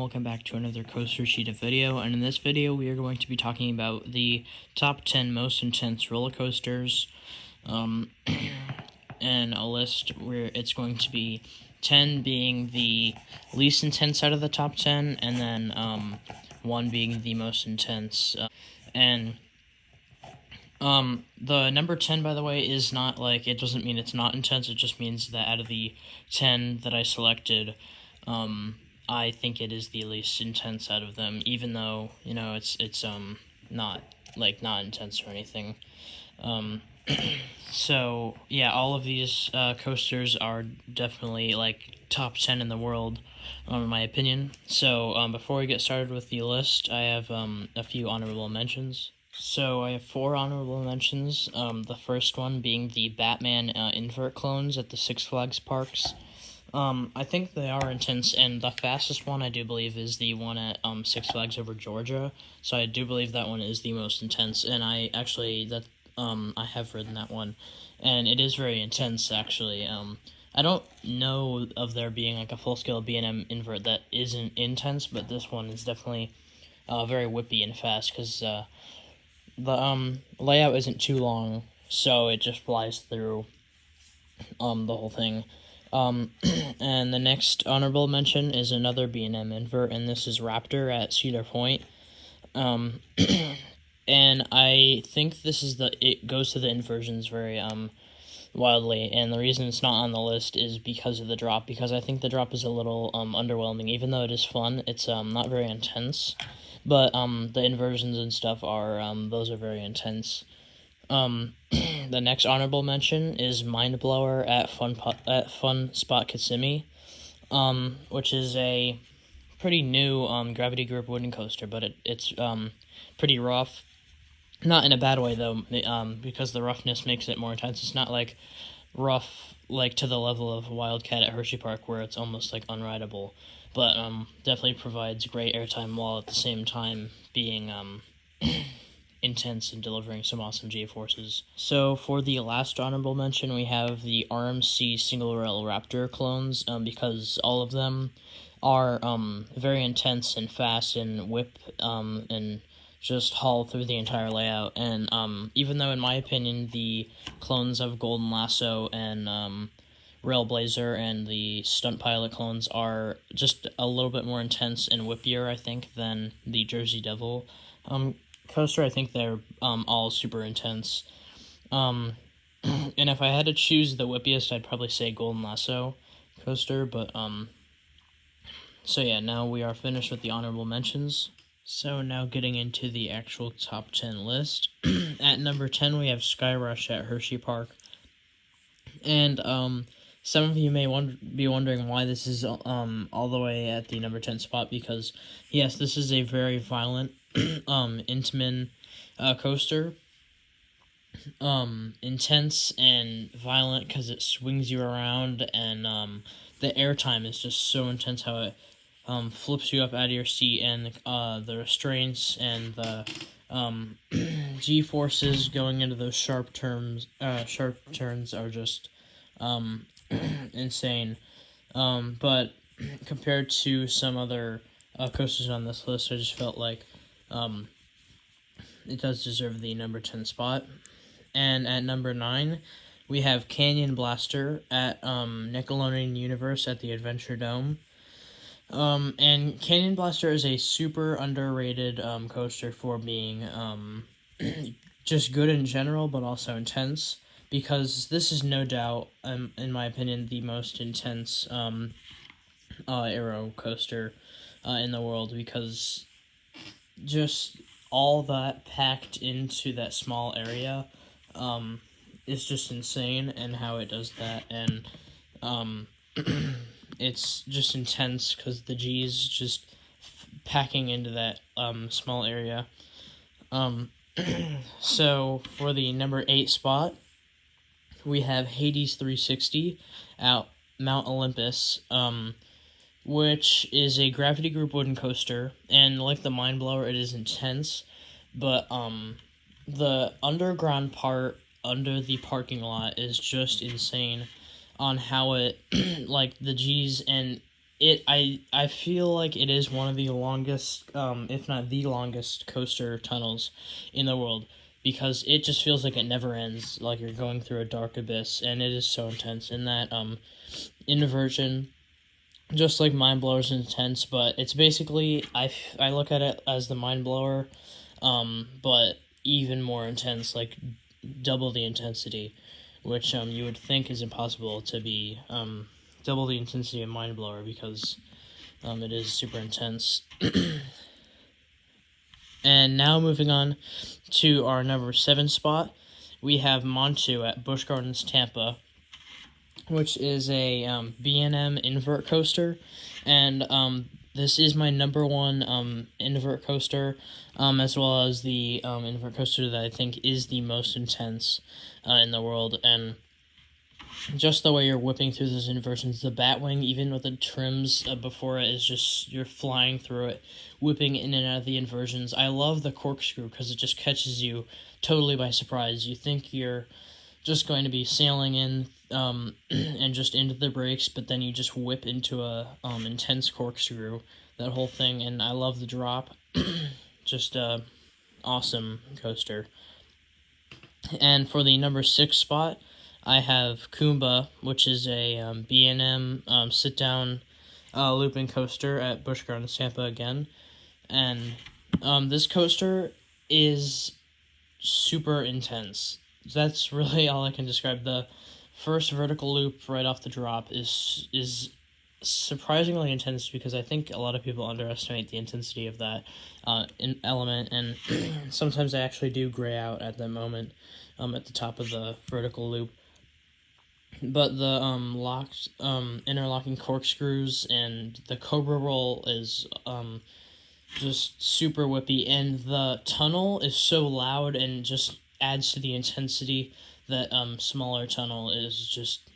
welcome back to another Coaster Cheetah video, and in this video we are going to be talking about the top 10 most intense roller coasters, and a list where it's going to be 10 being the least intense out of the top 10, and then 1 being the most intense, the number 10, by the way, is not, like, it doesn't mean it's not intense, it just means that out of the 10 that I selected, I think it is the least intense out of them, even though, you know, it's not intense or anything. So, yeah, all of these, coasters are definitely, like, top 10 in the world, in my opinion. So, before we get started with the list, I have, a few honorable mentions. So, I have 4 honorable mentions, the first one being the Batman, invert clones at the Six Flags parks. I think they are intense, and the fastest one I do believe is the one at, Six Flags over Georgia, so I do believe that one is the most intense, and I have ridden that one, and it is very intense, actually. I don't know of there being, like, a full-scale B&M invert that isn't intense, but this one is definitely, very whippy and fast, because, the layout isn't too long, so it just flies through the whole thing. And the next honorable mention is another B&M invert, and this is Raptor at Cedar Point. And I think it goes to the inversions very wildly, and the reason it's not on the list is because of the drop, because I think the drop is a little underwhelming. Even though it is fun, it's not very intense. But the inversions and stuff are those are very intense. The next honorable mention is Mind Blower at Fun Spot Kissimmee, which is a pretty new gravity group wooden coaster, but it's pretty rough. Not in a bad way though, because the roughness makes it more intense. It's not like rough like to the level of Wildcat at Hershey Park where it's almost like unrideable, but definitely provides great airtime while at the same time being intense and delivering some awesome G-forces. So for the last honorable mention, we have the RMC single rail Raptor clones, because all of them are very intense and fast and whip and just haul through the entire layout. And even though in my opinion the clones of Golden Lasso and Railblazer and the Stunt Pilot clones are just a little bit more intense and whippier, I think, than the Jersey Devil coaster, I think they're all super intense. And if I had to choose the whippiest, I'd probably say Golden Lasso coaster, but so yeah, now we are finished with the honorable mentions. So now getting into the actual top 10 list. At number 10, we have Skyrush at Hershey Park. And some of you may be wondering why this is all the way at the number 10 spot, because yes, this is a very violent Intamin coaster. Intense and violent because it swings you around, and the airtime is just so intense how it flips you up out of your seat, and the restraints and the G-forces going into those sharp turns are just insane. But compared to some other coasters on this list, I just felt like it does deserve the number 10 spot. And at number 9, we have Canyon Blaster at Nickelodeon Universe at the Adventure Dome. And Canyon Blaster is a super underrated coaster for being just good in general, but also intense, because this is no doubt, in my opinion, the most intense aero coaster in the world, because just all that packed into that small area is just insane, and how it does that, and it's just intense because the G's just packing into that small area. So for the number 8 spot, we have Hades 360 at Mount Olympus, which is a gravity group wooden coaster, and like the Mind Blower, it is intense, but the underground part under the parking lot is just insane on how it, like, the G's and I feel like it is one of the longest, if not the longest, coaster tunnels in the world, because it just feels like it never ends, like you're going through a dark abyss, and it is so intense. In that inversion, just like Mind Blower is intense, but it's basically, I look at it as the Mind Blower, but even more intense, like double the intensity, which you would think is impossible to be double the intensity of Mind Blower, because it is super intense. And now moving on to our number 7 spot, we have Montu at Busch Gardens, Tampa, which is a B&M invert coaster, and this is my number 1 invert coaster, as well as the invert coaster that I think is the most intense in the world. And just the way you're whipping through those inversions, the Batwing, even with the trims before it, is just, you're flying through it, whipping in and out of the inversions. I love the corkscrew because it just catches you totally by surprise. You think you're just going to be sailing in and just into the brakes, but then you just whip into a intense corkscrew, that whole thing. And I love the drop. Just a awesome coaster. And for the number 6 spot, I have Cumba, which is a B&M sit-down looping coaster at Busch Gardens, Tampa again. And this coaster is super intense. That's really all I can describe. The first vertical loop right off the drop is surprisingly intense, because I think a lot of people underestimate the intensity of that element, and sometimes I actually do gray out at that moment at the top of the vertical loop. But the locked interlocking corkscrews and the Cobra roll is just super whippy, and the tunnel is so loud and just adds to the intensity that smaller tunnel is just,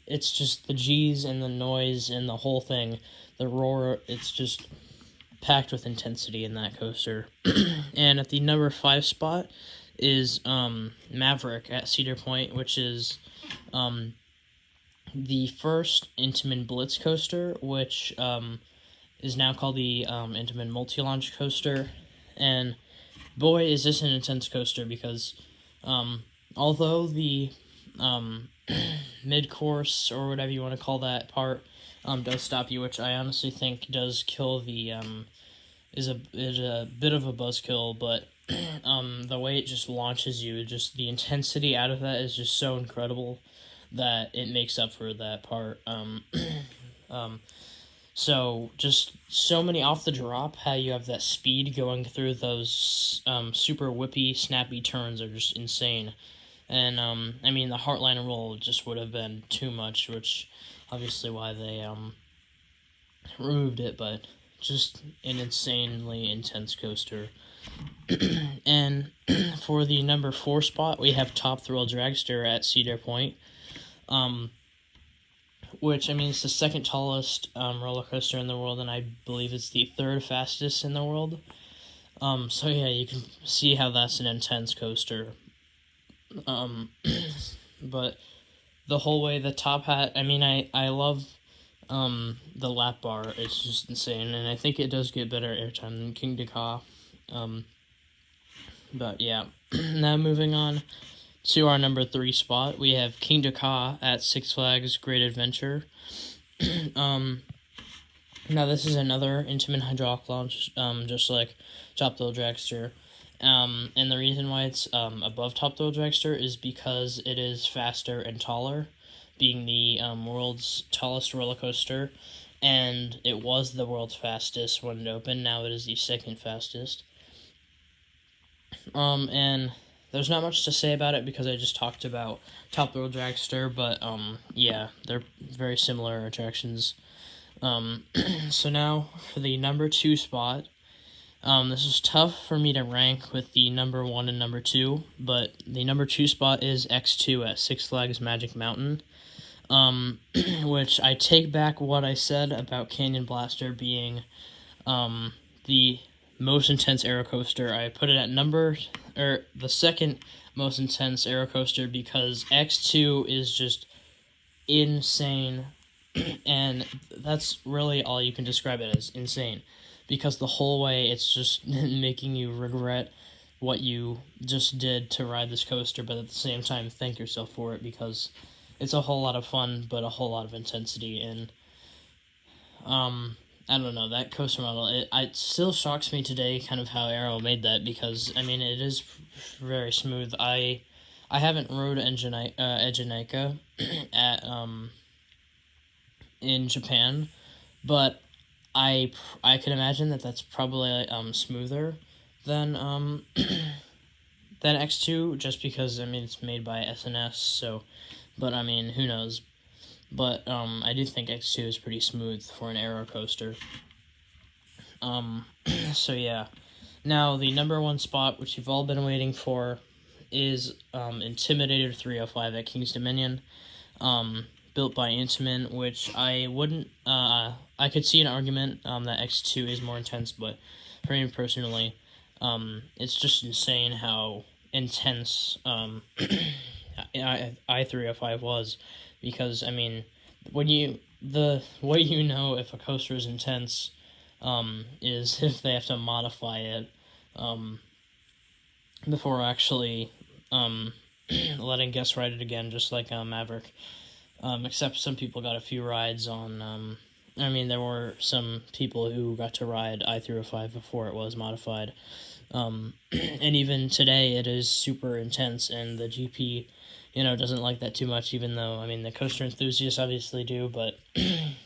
it's just the G's and the noise and the whole thing, the roar, it's just packed with intensity in that coaster. And at the number 5 spot is Maverick at Cedar Point, which is the first Intamin Blitz coaster, which is now called the Intamin Multi-Launch coaster. And boy, is this an intense coaster, because although the mid-course, or whatever you want to call that part, does stop you, which I honestly think does kill the is a bit of a buzzkill, but the way it just launches you, just the intensity out of that is just so incredible that it makes up for that part. So just so many off the drop, how you have that speed going through those super whippy, snappy turns are just insane. And I mean, the Heartline roll just would have been too much, which obviously why they removed it, but just an insanely intense coaster. And for the number 4 spot, we have Top Thrill Dragster at Cedar Point, which, I mean, it's the second tallest roller coaster in the world, and I believe it's the 3rd fastest in the world. So yeah, you can see how that's an intense coaster. But the whole way, the top hat, I mean, I love the lap bar. It's just insane, and I think it does get better airtime than King Dakar. But yeah, now moving on to our number 3 spot, we have King Dakar at Six Flags Great Adventure. Now this is another Intamin hydraulic launch, just like Top Thrill Dragster. And the reason why it's above Top Thrill Dragster is because it is faster and taller, being the world's tallest roller coaster, and it was the world's fastest when it opened. Now it is the 2nd fastest. And there's not much to say about it because I just talked about Top Thrill Dragster, but yeah, they're very similar attractions. So now for the number 2 spot. This is tough for me to rank with the number 1 and number 2, but the number 2 spot is X2 at Six Flags Magic Mountain, which I take back what I said about Canyon Blaster being the most intense aero coaster. I put it at the 2nd most intense aero coaster, because X2 is just insane And that's really all you can describe it as: insane. Because the whole way it's just making you regret what you just did to ride this coaster, but at the same time thank yourself for it, because it's a whole lot of fun, but a whole lot of intensity. And I don't know, that coaster model, it still shocks me today kind of how Aero made that, because I mean it is very smooth. I haven't rode Ejinika at in Japan, but I could imagine that that's probably smoother than than X2, just because I mean it's made by SNS. So, but I mean who knows? But I do think X2 is pretty smooth for an Aero coaster. So yeah. Now the number one spot, which you've all been waiting for, is Intimidator 305 at King's Dominion. Built by Intamin, which I wouldn't, I could see an argument that X2 is more intense, but for me personally, it's just insane how intense I-305 was, because, I mean, the way you know if a coaster is intense is if they have to modify it before actually letting guests ride it again, just like Maverick. Except some people got a few rides on, I mean, there were some people who got to ride I-305 before it was modified. And even today it is super intense, and the GP, doesn't like that too much, even though, I mean, the coaster enthusiasts obviously do, but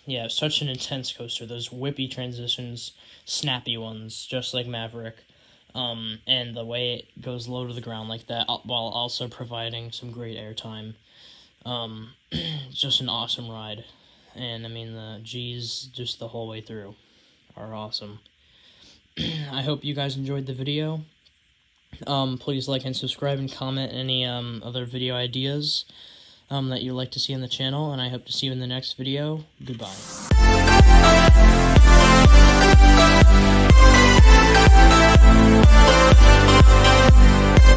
yeah, such an intense coaster. Those whippy transitions, snappy ones, just like Maverick, and the way it goes low to the ground like that, while also providing some great airtime. It's just an awesome ride, and I mean the G's just the whole way through are awesome. I hope you guys enjoyed the video. Please like and subscribe and comment any other video ideas that you'd like to see on the channel, and I hope to see you in the next video. Goodbye.